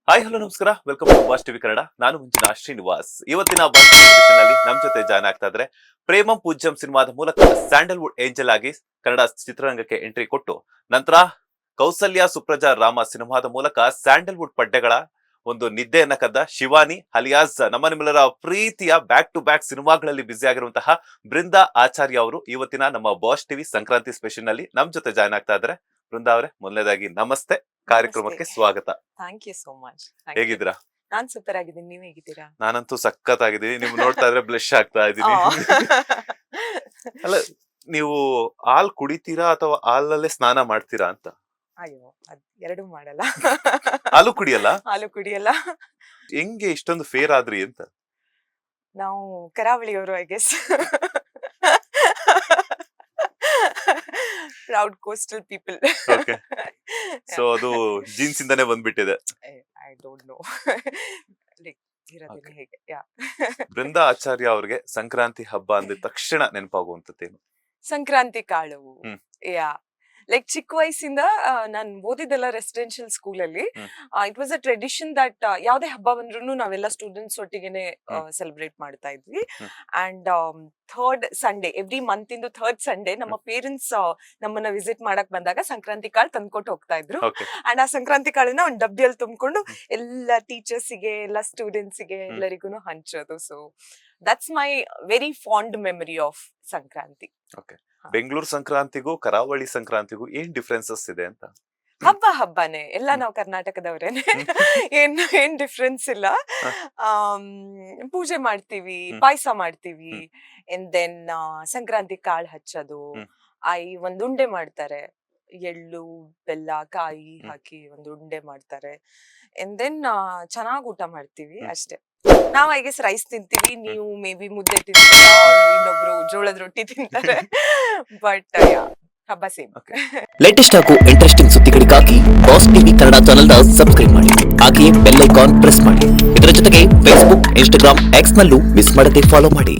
Hi hello ನಮಸ್ಕಾರ, welcome to Boss TV Kannada. ನಾನು ಮುಂಚಿನ ಶ್ರೀನಿವಾಸ್. ಇವತ್ತಿನ ಬಾಸ್ ಟಿವಿ ನಲ್ಲಿ ನಮ್ ಜೊತೆ ಜಾಯ್ನ್ ಆಗ್ತಾ ಇದ್ರೆ ಪ್ರೇಮಂ ಪೂಜ್ಯಂ ಸಿನಿಮಾದ ಮೂಲಕ ಸ್ಯಾಂಡಲ್ವುಡ್ ಏಂಜಲ್ ಆಗಿ ಕನ್ನಡ ಚಿತ್ರರಂಗಕ್ಕೆ ಎಂಟ್ರಿ ಕೊಟ್ಟು ನಂತರ ಕೌಸಲ್ಯ ಸುಪ್ರಜಾ ರಾಮ ಸಿನಿಮಾದ ಮೂಲಕ ಸ್ಯಾಂಡಲ್ವುಡ್ ಪಡ್ಡೆಗಳ ಒಂದು ನಿದ್ದೆಯನ್ನ ಕದ್ದ ಶಿವಾನಿ ಅಲಿಯಾಸ್ ನಮ್ಮ ನಿಮ್ಮೆಲ್ಲರ ಪ್ರೀತಿಯ ಬ್ಯಾಕ್ ಟು ಬ್ಯಾಕ್ ಸಿನಿಮಾಗಳಲ್ಲಿ ಬ್ಯುಸಿ ಆಗಿರುವಂತಹ ಬೃಂದಾ ಆಚಾರ್ಯ ಅವರು ಇವತ್ತಿನ ನಮ್ಮ ಬಾಸ್ ಟಿವಿ ಸಂಕ್ರಾಂತಿ ಸ್ಪೆಷಲ್ ನಲ್ಲಿ ನಮ್ ಜೊತೆ ಜಾಯ್ನ್ ಆಗ್ತಾ ಇದ್ರೆ. ಬೃಂದಾ ಅವರೇ, ಮೊದಲನೇದಾಗಿ ನಮಸ್ತೆ, ಕಾರ್ಯಕ್ರಮಕ್ಕೆ ಸ್ವಾಗತ. Thank you so much. ಹೇಗಿದ್ದೀರಾ? ನಾನ್ ಸೂಪರ್ ಆಗಿದ್ದೀನಿ, ನೀವ್ ಹೇಗಿದ್ದೀರಾ? ನಾನಂತೂ ಸಖತ್ ಆಗಿದ್ದೀನಿ. ನಿಮ್ ನೋಡ್ತಾ ಇದ್ರೆ ಬ್ಲಶ್ ಆಗ್ತಾ ಇದ್ದೀನಿ. ಅಲ್ಲ, ನೀವು ಹಾಲ್ ಕುಡಿತೀರಾ ಅಥವಾ ಹಾಲಲ್ಲೇ ಸ್ನಾನ ಮಾಡ್ತೀರಾ ಅಂತ? ಅಯ್ಯೋ, ಅದ್ ಎರಡು ಮಾಡಲ್ಲ. ಹಾಲು ಕುಡಿಯಲ್ಲ? ಹಾಲು ಕುಡಿಯಲ್ಲ. ಹೆಂಗೆ ಇಷ್ಟೊಂದು ಫೇರ್ ಆದ್ರಿ ಅಂತ? ನಾವು ಕರಾವಳಿಯವರು, I guess. Proud coastal people. Okay, so ಅದು ಜೀನ್ಸ್ ಇಂದಾನೆ ಬಂದ್ಬಿಟ್ಟಿದೆ. ಐ ಡೋಂಟ್ ನೋ, ಲೈಕ್ ಇರೋದಿಲ್ಲ ಹೇಗೆ. ಬೃಂದಾ ಆಚಾರ್ಯ ಅವ್ರಿಗೆ ಸಂಕ್ರಾಂತಿ ಹಬ್ಬ ಅಂದ ತಕ್ಷಣ ನೆನಪಾಗುವಂತದ್ದೇನು? ಸಂಕ್ರಾಂತಿ ಕಾಳು. ಯಾ, ಲೈಕ್ ಚಿಕ್ಕ ವಯಸ್ಸಿಂದ ನಾನ್ ಓದಿದ್ದೆಲ್ಲ ರೆಸಿಡೆನ್ಶಿಯಲ್ ಸ್ಕೂಲ್ ಅಲ್ಲಿ. It was a tradition that ಯಾವ್ದೇ ಹಬ್ಬ ಬಂದ್ರು ನಾವೆಲ್ಲ ಸ್ಟೂಡೆಂಟ್ಸ್ ಒಟ್ಟಿಗೆನೆ ಸೆಲೆಬ್ರೇಟ್ ಮಾಡ್ತಾ ಇದ್ವಿ. And third Sunday, every month ಇಂದು ಥರ್ಡ್ ಸಂಡೇ ನಮ್ಮ ಪೇರೆಂಟ್ಸ್ ನಮ್ಮನ್ನ ವಿಸಿಟ್ ಮಾಡಕ್ ಬಂದಾಗ ಸಂಕ್ರಾಂತಿ ಕಾಳು ತಂದ್ಕೊಟ್ಟು ಹೋಗ್ತಾ ಇದ್ರು. ಅಂಡ್ ಆ ಸಂಕ್ರಾಂತಿ ಕಾಳನ್ನ ಒಂದ್ ಡಬ್ಬಿಯಲ್ಲಿ ತುಂಬಿಕೊಂಡು ಎಲ್ಲ ಟೀಚರ್ಸಿಗೆ, ಎಲ್ಲ ಸ್ಟೂಡೆಂಟ್ಸಿಗೆ, ಎಲ್ಲರಿಗೂ ಹಂಚೋದು. So that's my very fond memory of Sankranti. Bengaluru ಸಂಕ್ರಾಂತಿಗೂ ಕರಾವಳಿ ಸಂಕ್ರಾಂತಿಗೂ ಏನ್ ಡಿಫ್ರೆನ್ಸಸ್ ಇದೆ ಅಂತ? ಹಬ್ಬನೇ, ಎಲ್ಲ ನಾವು ಕರ್ನಾಟಕದವ್ರೇನೆ. ಏನ್ ಡಿಫ್ರೆನ್ಸ್ ಇಲ್ಲ. ಪೂಜೆ ಮಾಡ್ತೀವಿ, ಪಾಯಸ ಮಾಡ್ತೀವಿ, ಅಂಡ್ ದೆನ್ ಸಂಕ್ರಾಂತಿ ಕಾಳು ಹಚ್ಚೋದು, ಒಂದ್ ಉಂಡೆ ಮಾಡ್ತಾರೆ, ಎಳ್ಳು ಬೆಲ್ಲ ಕಾಯಿ ಹಾಕಿ ಒಂದು ಉಂಡೆ ಮಾಡ್ತಾರೆ, ಅಂಡ್ ದೆನ್ ಚೆನ್ನಾಗ್ ಊಟ ಮಾಡ್ತೀವಿ ಅಷ್ಟೇ. ನಾವ್ ಐ ಗೆಸ್ ರೈಸ್ ತಿಂತೀವಿ, ನೀವು ಮೇ ಬಿ ಮುದ್ದೆ ತಿಂತೀರಾ, ಇನ್ನೊಬ್ರು ಜೋಳದ ರೊಟ್ಟಿ ತಿಂತಾರೆ. ಬಟ್ ಹಬ್ಬ ಸೇಮ್. ಲೇಟೆಸ್ಟ್ ಹಾಗೂ ಇಂಟ್ರೆಸ್ಟಿಂಗ್ ಸುದ್ದಿಗಳಿಗಾಗಿ ಬಾಸ್ ಟಿವಿ ಕನ್ನಡ ಚಾನೆಲ್ ನ ಸಬ್ಸ್ಕ್ರೈಬ್ ಮಾಡಿ. ಹಾಗೆಯೇ ಬೆಲ್ ಐಕಾನ್ ಪ್ರೆಸ್ ಮಾಡಿ. ಇದರ ಜೊತೆಗೆ ಫೇಸ್ಬುಕ್, ಇನ್ಸ್ಟಾಗ್ರಾಮ್, ಎಕ್ಸ್ ನಲ್ಲೂ ಮಿಸ್ ಮಾಡದೆ ಫಾಲೋ ಮಾಡಿ.